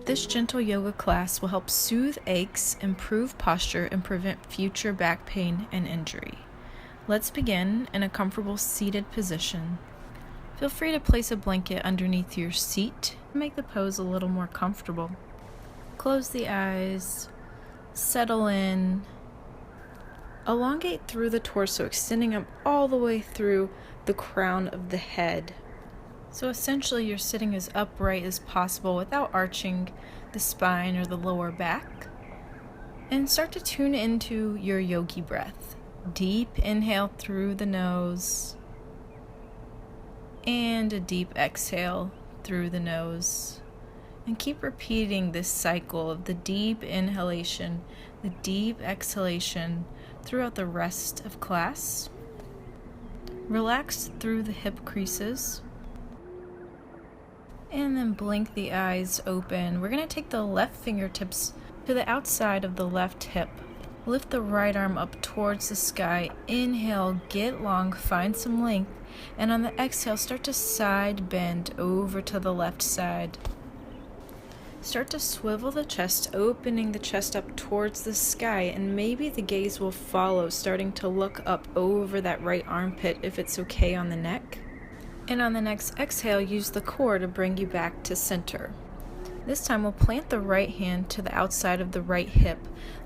This gentle yoga class will help soothe aches, improve posture, and prevent future back pain and injury. Let's begin in a comfortable seated position. Feel free to place a blanket underneath your seat to make the pose a little more comfortable. Close the eyes, settle in, elongate through the torso, extending up all the way through the crown of the head. So essentially you're sitting as upright as possible without arching the spine or the lower back. And start to tune into your yogi breath. Deep inhale through the nose and a deep exhale through the nose. And keep repeating this cycle of the deep inhalation, the deep exhalation throughout the rest of class. Relax through the hip creases. And then blink the eyes open. We're going to take the left fingertips to the outside of the left hip. Lift the right arm up towards the sky. Inhale, get long, find some length. And on the exhale, start to side bend over to the left side. Start to swivel the chest, opening the chest up towards the sky, and maybe the gaze will follow, starting to look up over that right armpit if it's okay on the neck. And on the next exhale, use the core to bring you back to center. This time we'll plant the right hand to the outside of the right hip.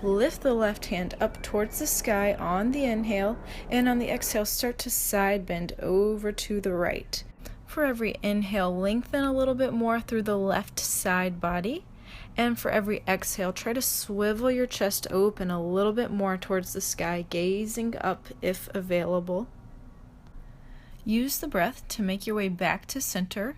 Lift the left hand up towards the sky on the inhale, and on the exhale, start to side bend over to the right. For every inhale, lengthen a little bit more through the left side body. And for every exhale, try to swivel your chest open a little bit more towards the sky, gazing up if available. Use the breath to make your way back to center,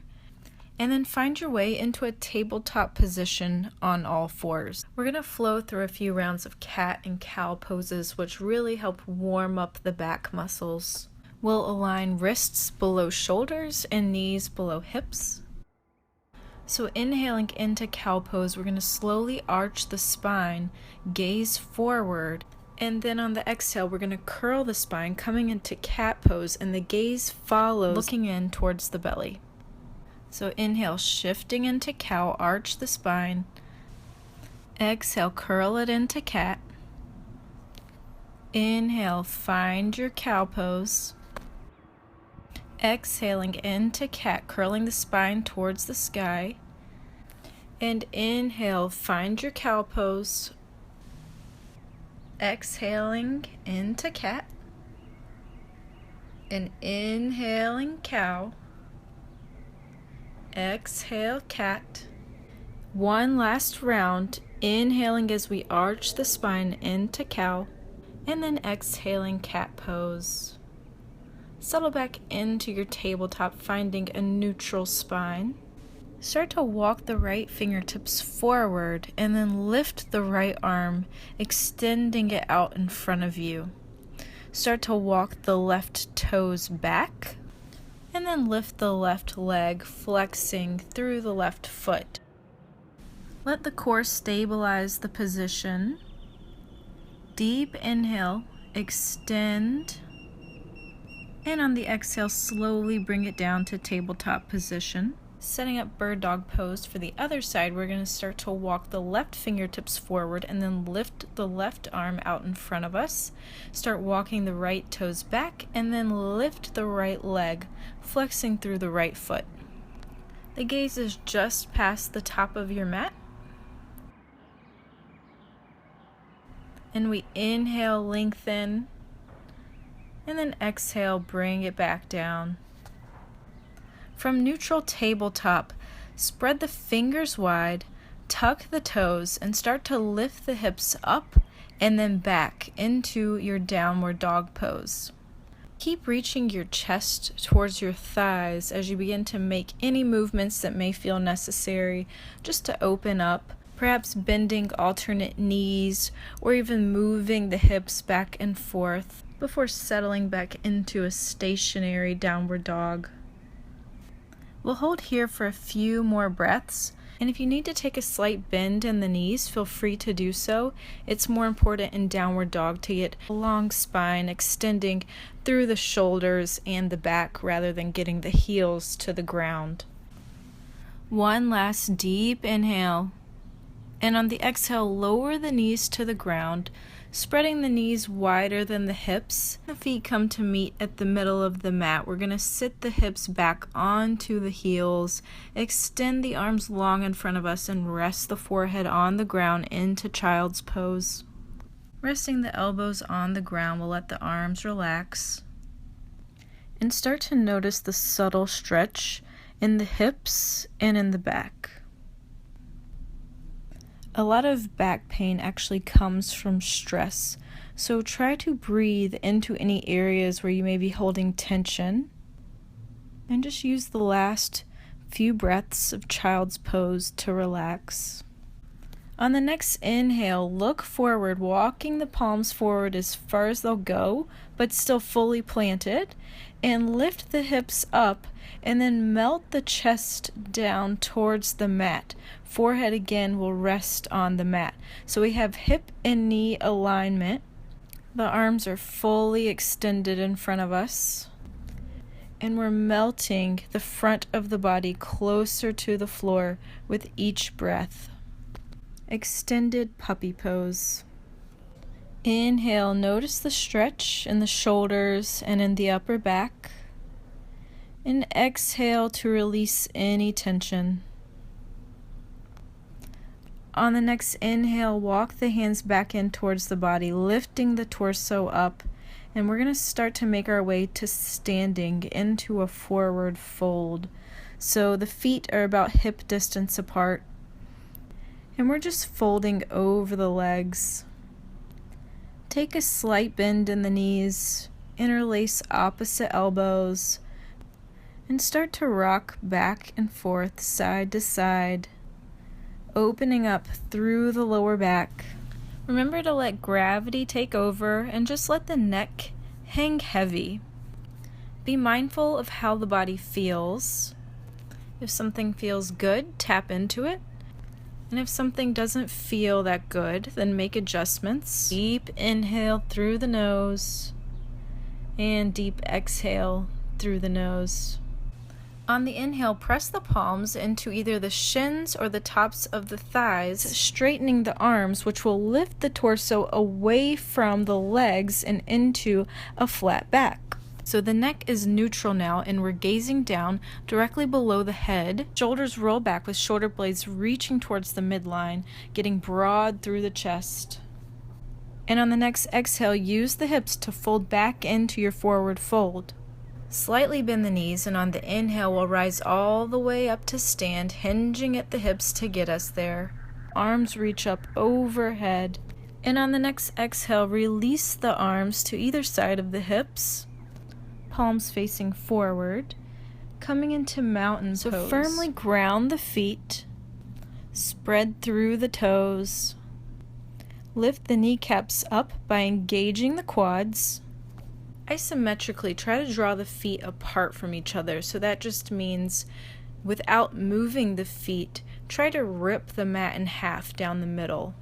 and then find your way into a tabletop position on all fours. We're going to flow through a few rounds of cat and cow poses, which really help warm up the back muscles. We'll align wrists below shoulders and knees below hips. So inhaling into cow pose, we're going to slowly arch the spine, gaze forward, and then on the exhale, we're going to curl the spine, coming into cat pose, and the gaze follows, looking in towards the belly. So inhale, shifting into cow, arch the spine. Exhale, curl it into cat. Inhale, find your cow pose. Exhaling into cat, curling the spine towards the sky. And inhale, find your cow pose. Exhaling into cat. And inhaling cow. Exhale cat. One last round, inhaling as we arch the spine into cow. And then exhaling cat pose. Settle back into your tabletop, finding a neutral spine. Start to walk the right fingertips forward and then lift the right arm, extending it out in front of you. Start to walk the left toes back and then lift the left leg, flexing through the left foot. Let the core stabilize the position. Deep inhale, extend. And on the exhale, slowly bring it down to tabletop position. Setting up bird dog pose for the other side, we're going to start to walk the left fingertips forward and then lift the left arm out in front of us. Start walking the right toes back and then lift the right leg, flexing through the right foot. The gaze is just past the top of your mat. And we inhale, lengthen. And then exhale, bring it back down. From neutral tabletop, spread the fingers wide, tuck the toes, and start to lift the hips up and then back into your downward dog pose. Keep reaching your chest towards your thighs as you begin to make any movements that may feel necessary just to open up. Perhaps bending alternate knees or even moving the hips back and forth before settling back into a stationary downward dog. We'll hold here for a few more breaths, and if you need to take a slight bend in the knees, feel free to do so. It's more important in downward dog to get a long spine extending through the shoulders and the back rather than getting the heels to the ground. One last deep inhale. And on the exhale, lower the knees to the ground, spreading the knees wider than the hips. The feet come to meet at the middle of the mat. We're going to sit the hips back onto the heels, extend the arms long in front of us, and rest the forehead on the ground into child's pose. Resting the elbows on the ground, we'll let the arms relax. And start to notice the subtle stretch in the hips and in the back. A lot of back pain actually comes from stress, so try to breathe into any areas where you may be holding tension, and just use the last few breaths of child's pose to relax. On the next inhale, look forward, walking the palms forward as far as they'll go, but still fully planted, and lift the hips up, and then melt the chest down towards the mat. Forehead again will rest on the mat. So we have hip and knee alignment. The arms are fully extended in front of us. And we're melting the front of the body closer to the floor with each breath. Extended puppy pose. Inhale, notice the stretch in the shoulders and in the upper back. And exhale to release any tension. On the next inhale, walk the hands back in towards the body, lifting the torso up. And we're going to start to make our way to standing into a forward fold. So the feet are about hip distance apart. And we're just folding over the legs. Take a slight bend in the knees, interlace opposite elbows, and start to rock back and forth, side to side, opening up through the lower back. Remember to let gravity take over and just let the neck hang heavy. Be mindful of how the body feels. If something feels good, tap into it. And if something doesn't feel that good, then make adjustments. Deep inhale through the nose and deep exhale through the nose. On the inhale, press the palms into either the shins or the tops of the thighs, straightening the arms, which will lift the torso away from the legs and into a flat back. So the neck is neutral now, and we're gazing down directly below the head. Shoulders roll back with shoulder blades reaching towards the midline, getting broad through the chest. And on the next exhale, use the hips to fold back into your forward fold. Slightly bend the knees, and on the inhale, we'll rise all the way up to stand, hinging at the hips to get us there. Arms reach up overhead. And on the next exhale, release the arms to either side of the hips. Palms facing forward, coming into mountain pose. So firmly ground the feet, spread through the toes, lift the kneecaps up by engaging the quads. Isometrically, try to draw the feet apart from each other. So that just means without moving the feet, try to rip the mat in half down the middle.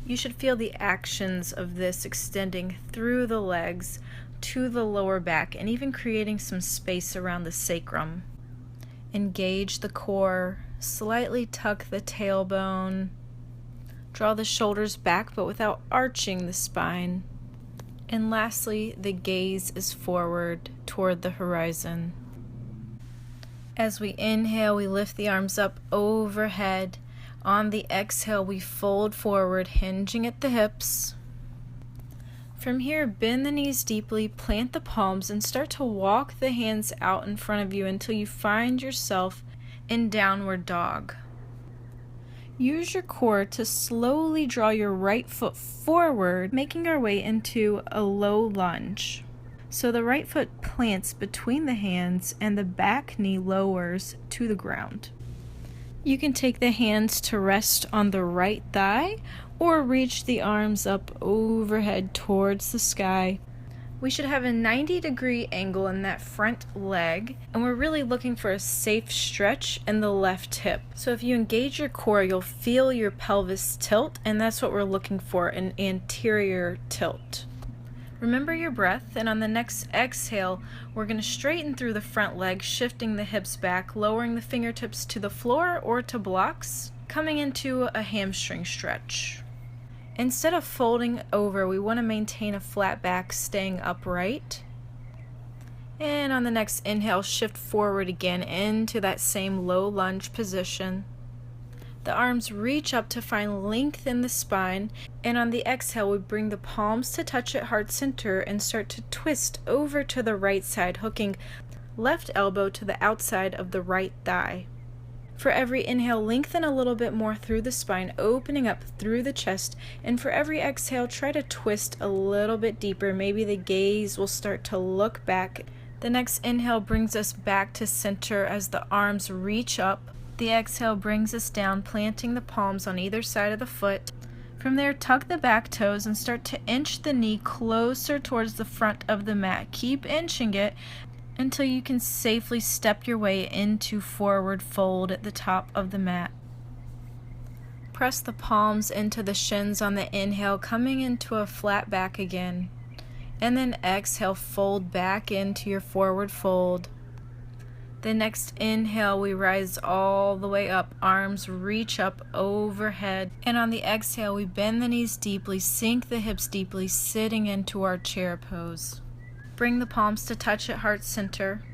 You should feel the actions of this extending through the legs to the lower back and even creating some space around the sacrum. Engage the core, slightly tuck the tailbone, draw the shoulders back but without arching the spine. And lastly, the gaze is forward toward the horizon. As we inhale, we lift the arms up overhead. On the exhale, we fold forward, hinging at the hips. From here, bend the knees deeply, plant the palms, and start to walk the hands out in front of you until you find yourself in downward dog. Use your core to slowly draw your right foot forward, making our way into a low lunge. So the right foot plants between the hands and the back knee lowers to the ground. You can take the hands to rest on the right thigh or reach the arms up overhead towards the sky. We should have a 90-degree angle in that front leg, and we're really looking for a safe stretch in the left hip. So if you engage your core, you'll feel your pelvis tilt, and that's what we're looking for, an anterior tilt. Remember your breath, and on the next exhale, we're going to straighten through the front leg, shifting the hips back, lowering the fingertips to the floor or to blocks. coming into a hamstring stretch. Instead of folding over, we want to maintain a flat back, staying upright. And on the next inhale, shift forward again into that same low lunge position. The arms reach up to find length in the spine, and on the exhale, we bring the palms to touch at heart center and start to twist over to the right side, hooking left elbow to the outside of the right thigh. For every inhale, lengthen a little bit more through the spine, opening up through the chest, and for every exhale, try to twist a little bit deeper. Maybe the gaze will start to look back. The next inhale brings us back to center as the arms reach up. The exhale brings us down, planting the palms on either side of the foot. From there, tuck the back toes and start to inch the knee closer towards the front of the mat. Keep inching it until you can safely step your way into forward fold at the top of the mat. Press the palms into the shins on the inhale, coming into a flat back again. And then exhale, fold back into your forward fold. The next inhale, we rise all the way up, arms reach up overhead. And on the exhale, we bend the knees deeply, sink the hips deeply, sitting into our chair pose. Bring the palms to touch at heart center.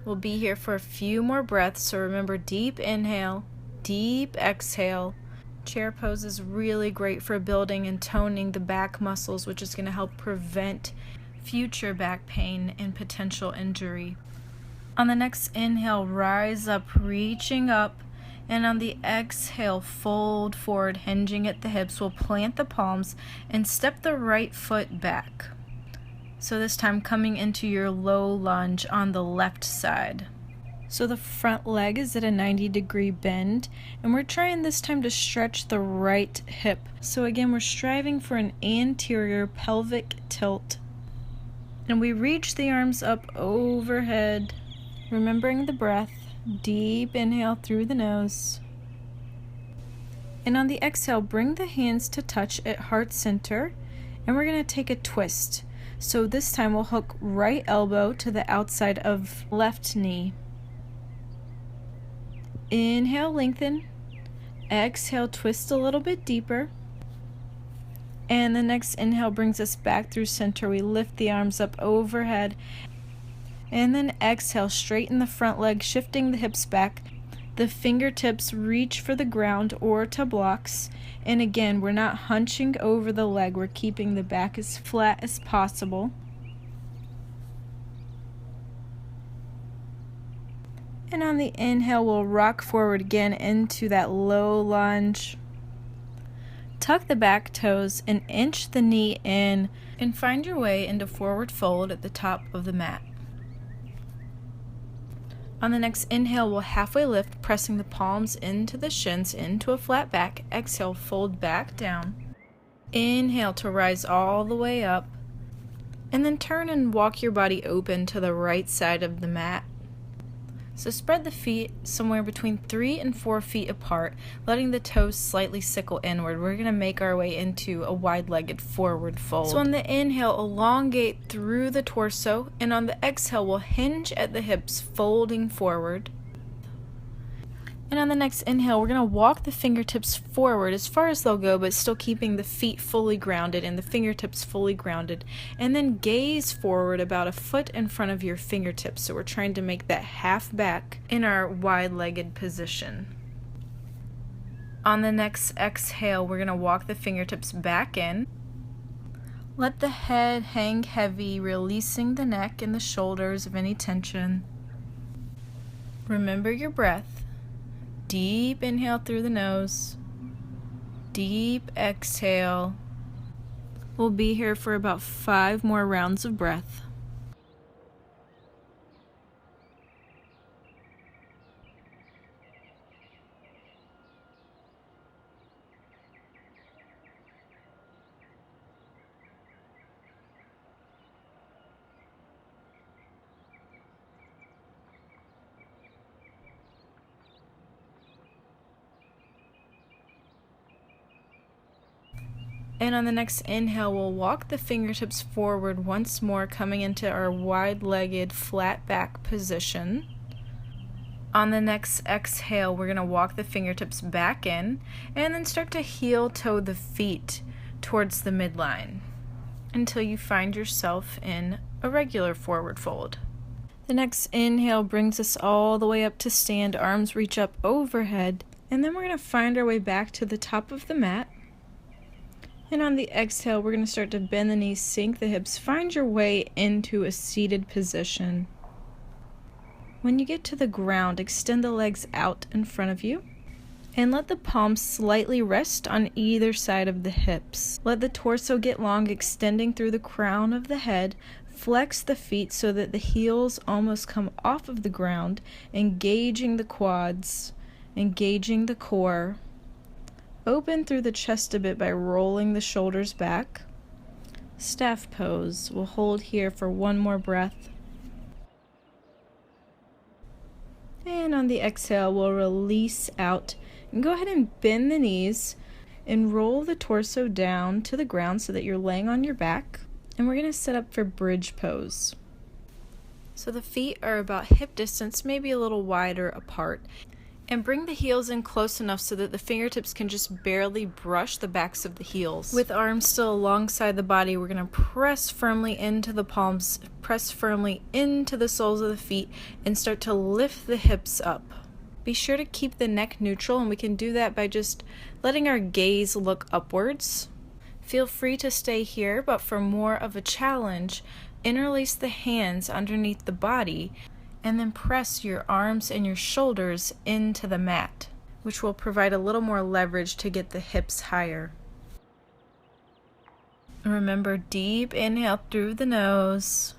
We'll be here for a few more breaths, so remember, deep inhale, deep exhale. Chair pose is really great for building and toning the back muscles, which is going to help prevent future back pain and potential injury. On the next inhale, rise up, reaching up, and on the exhale, fold forward, hinging at the hips. We'll plant the palms and step the right foot back. So this time coming into your low lunge on the left side. So the front leg is at a 90-degree bend, and we're trying this time to stretch the right hip. So again, we're striving for an anterior pelvic tilt. And we reach the arms up overhead, remembering the breath. Deep inhale through the nose. And on the exhale, bring the hands to touch at heart center, and we're going to take a twist. So this time we'll hook right elbow to the outside of left knee. Inhale, lengthen. Exhale, twist a little bit deeper. And the next inhale brings us back through center. We lift the arms up overhead. And then exhale, straighten the front leg, shifting the hips back. The fingertips reach for the ground or to blocks. And again, we're not hunching over the leg. We're keeping the back as flat as possible. And on the inhale, we'll rock forward again into that low lunge. Tuck the back toes and inch the knee in, and find your way into forward fold at the top of the mat. On the next inhale, we'll halfway lift, pressing the palms into the shins, into a flat back. Exhale, fold back down. Inhale to rise all the way up. And then turn and walk your body open to the right side of the mat. So spread the feet somewhere between 3 and 4 feet apart, letting the toes slightly sickle inward. We're going to make our way into a wide-legged forward fold. So on the inhale, elongate through the torso, and on the exhale, we'll hinge at the hips, folding forward. And on the next inhale, we're going to walk the fingertips forward as far as they'll go, but still keeping the feet fully grounded and the fingertips fully grounded. And then gaze forward about a foot in front of your fingertips. So we're trying to make that half back in our wide-legged position. On the next exhale, we're going to walk the fingertips back in. Let the head hang heavy, releasing the neck and the shoulders of any tension. Remember your breath. Deep inhale through the nose. Deep exhale. We'll be here for about 5 more rounds of breath. And on the next inhale, we'll walk the fingertips forward once more, coming into our wide-legged flat back position. On the next exhale, we're going to walk the fingertips back in and then start to heel toe the feet towards the midline until you find yourself in a regular forward fold. The next inhale brings us all the way up to stand, arms reach up overhead, and then we're going to find our way back to the top of the mat. And on the exhale, we're going to start to bend the knees, sink the hips, find your way into a seated position. When you get to the ground, extend the legs out in front of you and let the palms slightly rest on either side of the hips. Let the torso get long, extending through the crown of the head. Flex the feet so that the heels almost come off of the ground, engaging the quads, engaging the core. Open through the chest a bit by rolling the shoulders back. Staff pose. We'll hold here for one more breath. And on the exhale, we'll release out and go ahead and bend the knees and roll the torso down to the ground so that you're laying on your back. And we're going to set up for bridge pose. So the feet are about hip distance, maybe a little wider apart. And bring the heels in close enough so that the fingertips can just barely brush the backs of the heels. With arms still alongside the body, we're going to press firmly into the palms, press firmly into the soles of the feet, and start to lift the hips up. Be sure to keep the neck neutral, and we can do that by just letting our gaze look upwards. Feel free to stay here, but for more of a challenge, interlace the hands underneath the body and then press your arms and your shoulders into the mat, which will provide a little more leverage to get the hips higher. Remember, deep inhale through the nose.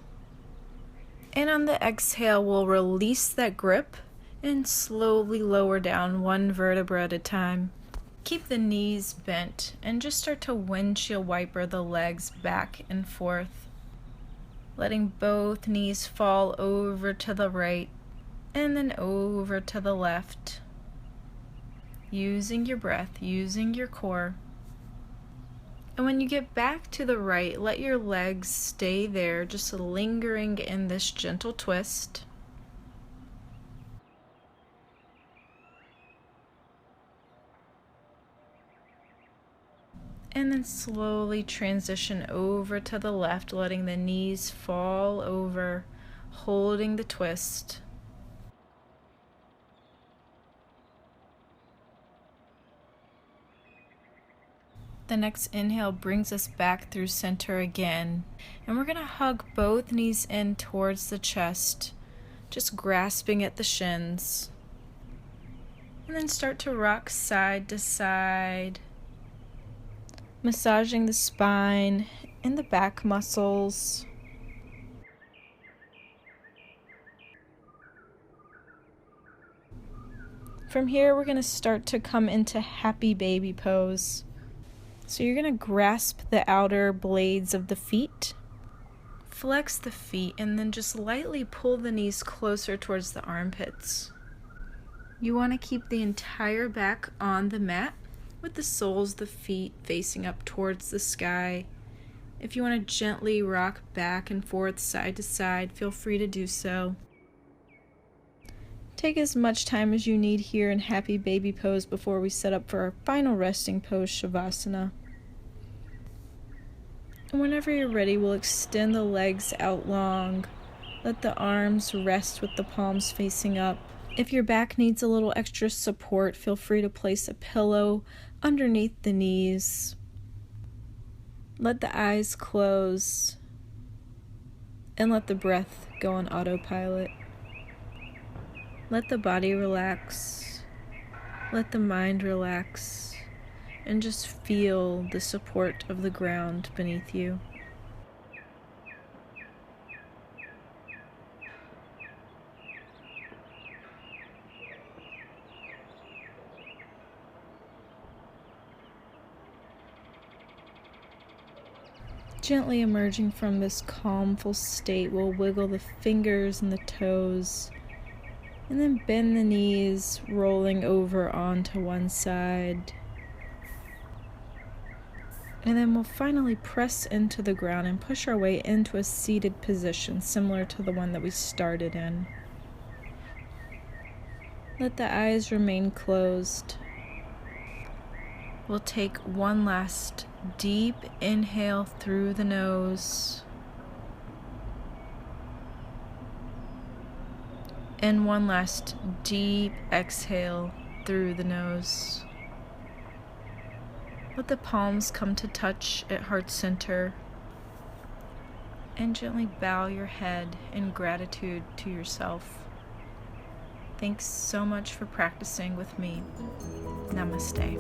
And on the exhale, we'll release that grip and slowly lower down one vertebra at a time. Keep the knees bent and just start to windshield wiper the legs back and forth, letting both knees fall over to the right and then over to the left, using your breath, using your core. And when you get back to the right, let your legs stay there, just lingering in this gentle twist. And then slowly transition over to the left, letting the knees fall over, holding the twist. The next inhale brings us back through center again, and we're going to hug both knees in towards the chest, just grasping at the shins. And then start to rock side to side, massaging the spine and the back muscles. From here, we're going to start to come into happy baby pose. So you're going to grasp the outer blades of the feet, flex the feet, and then just lightly pull the knees closer towards the armpits. You want to keep the entire back on the mat, with the soles of the feet facing up towards the sky. If you want to gently rock back and forth, side to side, feel free to do so. Take as much time as you need here in happy baby pose before we set up for our final resting pose, Shavasana. And whenever you're ready, we'll extend the legs out long. Let the arms rest with the palms facing up. If your back needs a little extra support, feel free to place a pillow underneath the knees. Let the eyes close and let the breath go on autopilot. Let the body relax. Let the mind relax. And just feel the support of the ground beneath you. Gently emerging from this calmful state, we'll wiggle the fingers and the toes, and then bend the knees, rolling over onto one side. And then we'll finally press into the ground and push our way into a seated position, similar to the one that we started in. Let the eyes remain closed. We'll take one last deep inhale through the nose. And one last deep exhale through the nose. Let the palms come to touch at heart center. And gently bow your head in gratitude to yourself. Thanks so much for practicing with me. Namaste.